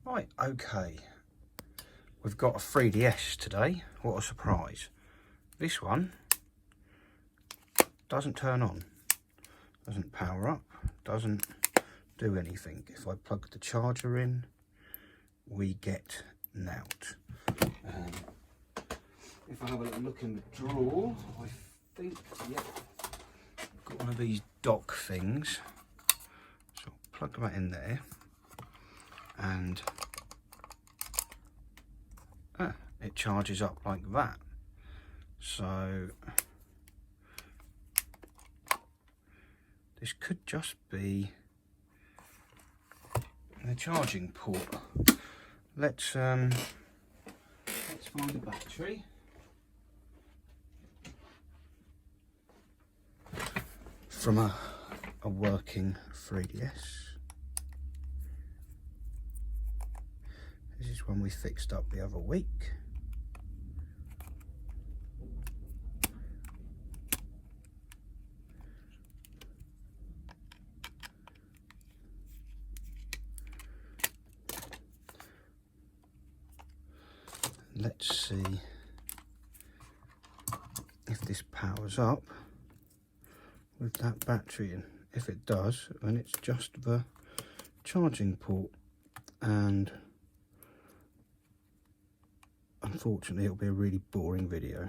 Right, okay. We've got a 3DS today. What a surprise. This one doesn't turn on, doesn't power up, doesn't do anything. If I plug the charger in, we get nout. If I have a little look in the drawer, I think, yeah, I've got one of these dock things. So I'll plug that in there, and it charges up like that. So this could just be the charging port. Let's find a battery. From a working 3DS. This is one we fixed up the other week. Let's see if this powers up with that battery in. If it does, then it's just the charging port, and unfortunately it'll be a really boring video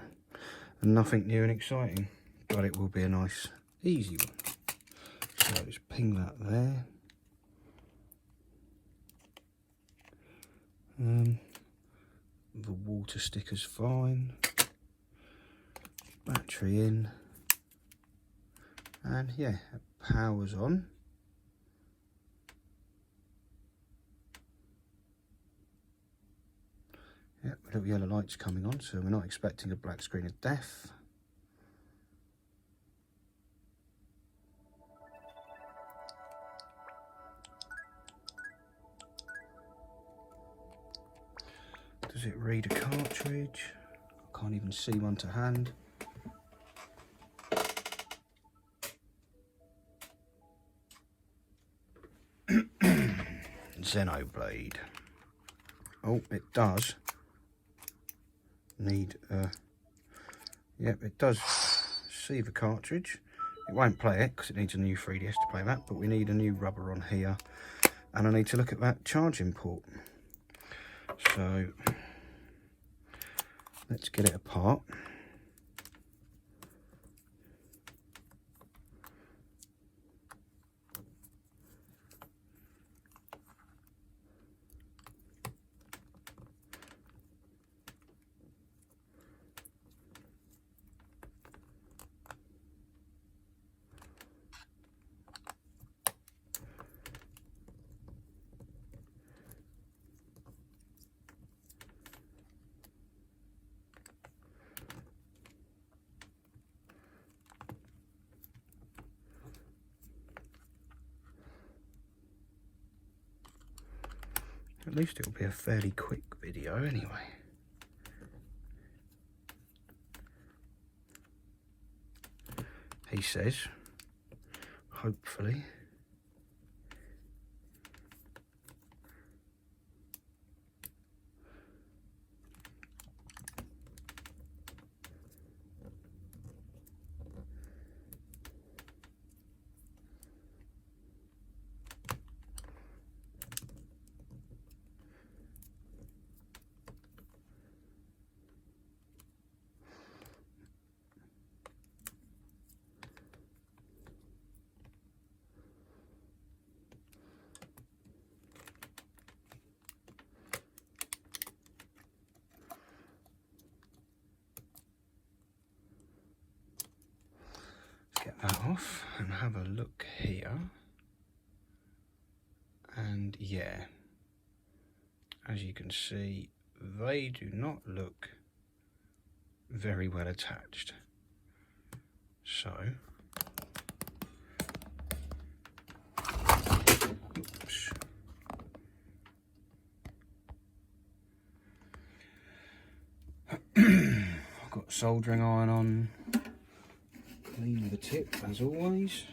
and nothing new and exciting, but it will be a nice easy one. So just ping that there. The water sticker's fine. Battery in. And yeah, it powers on. Yep, little yellow light's coming on, so we're not expecting a black screen of death. Does it read a cartridge? I can't even see one to hand. Xenoblade. Oh, it does need yep, it does see the cartridge. It won't play it because it needs a new 3DS to play that, but we need a new rubber on here, and I need to look at that charging port. So let's get it apart. At least it'll be a fairly quick video anyway. He says, hopefully. Get that off and have a look here, and yeah, as you can see, they do not look very well attached. So oops. I've got soldering iron on. Clean the tip as always.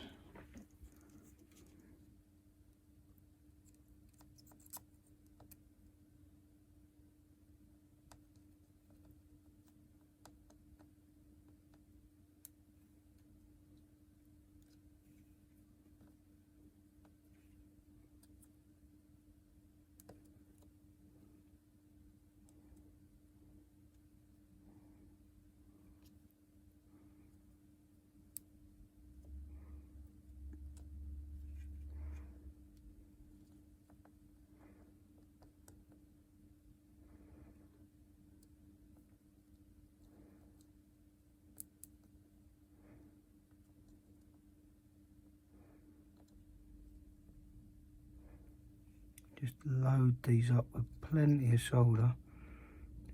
just load these up with plenty of solder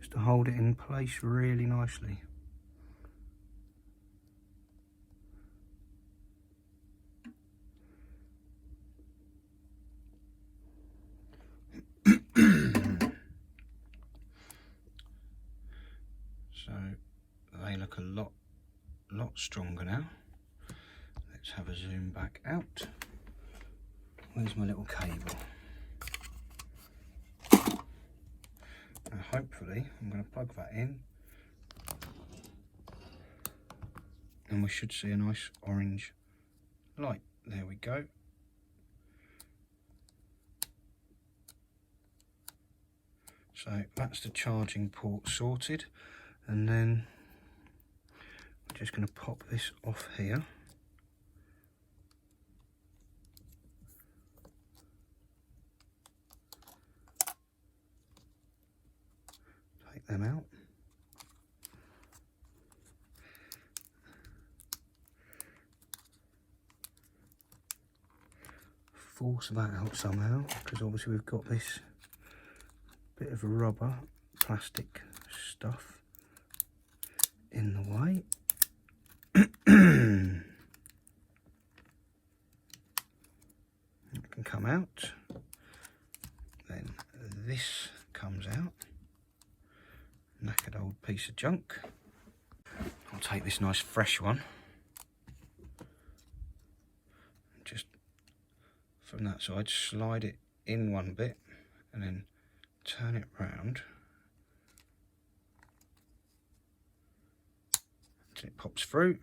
just to hold it in place really nicely. So they look a lot stronger now. Let's have a zoom back out. Where's my little cable? Now hopefully I'm going to plug that in and we should see a nice orange light. There we go. So that's the charging port sorted, and then I'm just going to pop this off here. Take them out. Force that out somehow, because obviously we've got this bit of rubber plastic stuff in the way. It can come out, then this comes out, knackered old piece of junk. I'll take this nice fresh one, just from that side slide it in one bit and then turn it round until it pops through.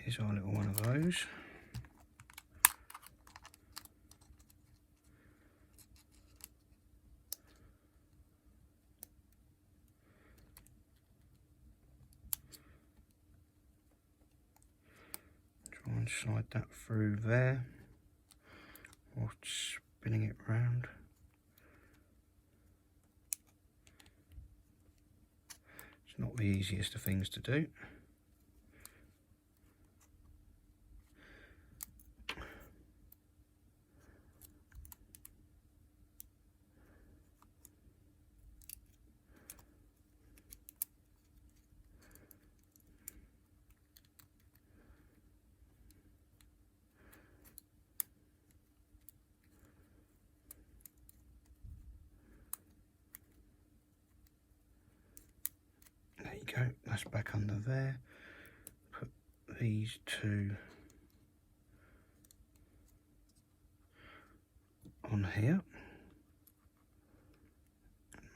Here's our little one of those. Try and slide that through there while spinning it round. It's not the easiest of things to do. There you go, that's back under there. Put these two on here.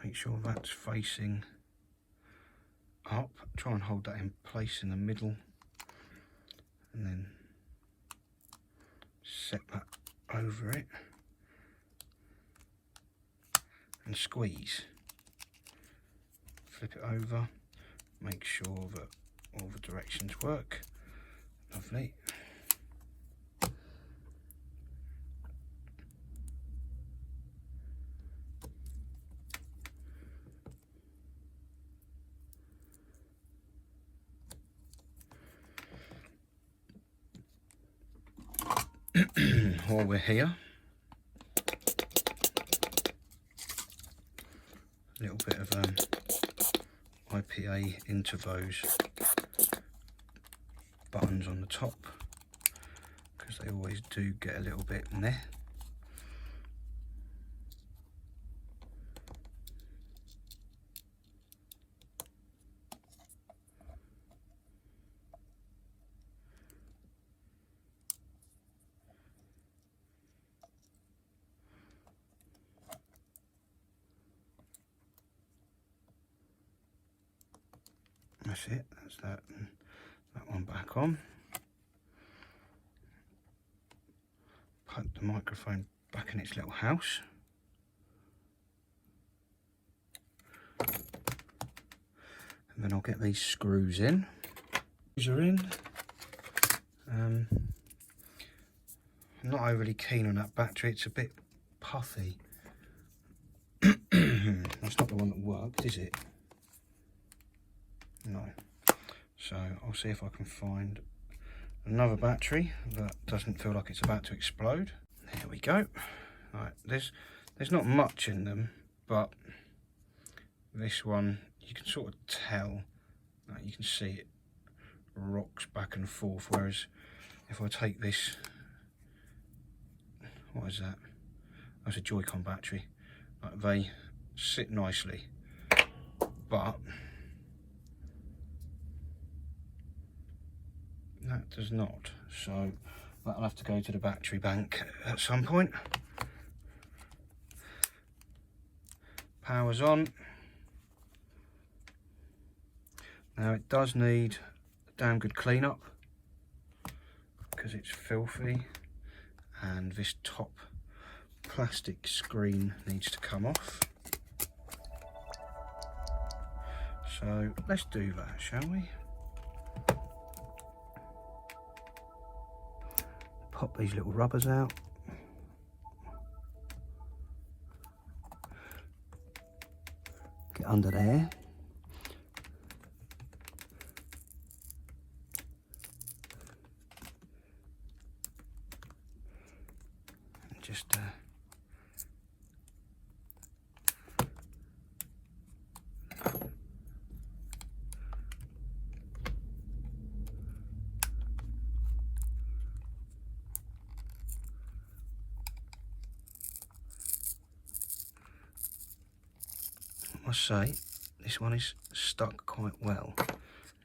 Make sure that's facing up. Try and hold that in place in the middle. And then set that over it. And squeeze. Flip it over. Make sure that all the directions work. Lovely. While we're here, a little bit of IPA into those buttons on the top, because they always do get a little bit in there. That's it, that's that one back on. Put the microphone back in its little house. And then I'll get these screws in. These are in. I'm not overly keen on that battery, it's a bit puffy. That's not the one that worked, is it? No. So I'll see if I can find Another battery that doesn't feel like it's about to explode. There we go. Right, there's not much in them, but this one you can sort of tell. You can see it rocks back and forth, whereas if I take this, what is that? That's a Joy-Con battery. Like, they sit nicely, but that does not. So that'll have to go to the battery bank at some point. Power's on. Now it does need a damn good cleanup because it's filthy, and this top plastic screen needs to come off. So let's do that, shall we? Pop these little rubbers out. Get under there. And just I must say, this one is stuck quite well,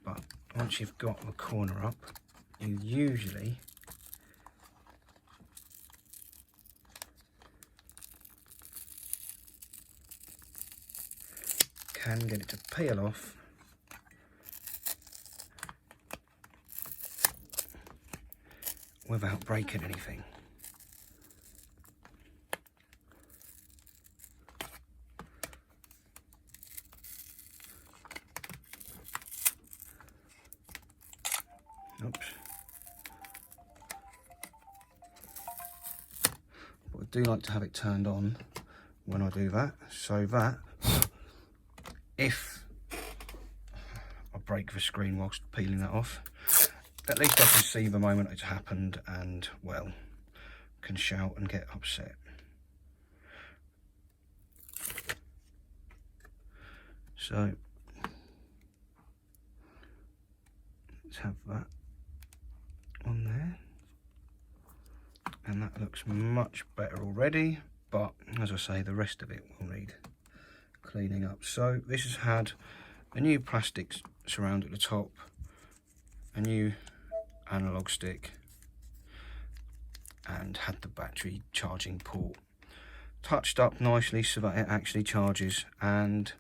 but once you've got the corner up, you usually can get it to peel off without breaking anything. Oops. But I do like to have it turned on when I do that, so that if I break the screen whilst peeling that off, at least I can see the moment it's happened and, well, can shout and get upset. So let's have that on there, and that looks much better already, but as I say, the rest of it will need cleaning up. So this has had a new plastic surround at the top, a new analog stick, and had the battery charging port touched up nicely so that it actually charges, and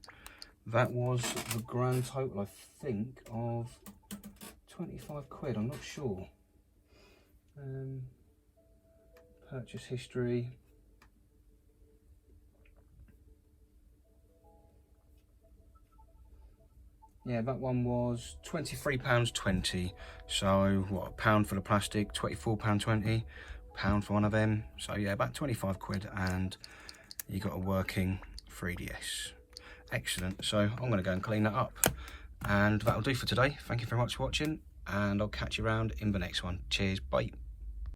that was the grand total, I think, of 25 quid, I'm not sure. Purchase history. Yeah, that one was £23.20. So what, £1 for the plastic, £24.20, £1 for one of them. So yeah, about 25 quid, and you got a working 3DS. Excellent. So I'm going to go and clean that up, and that'll do for today. Thank you very much for watching, and I'll catch you around in the next one. Cheers, bye.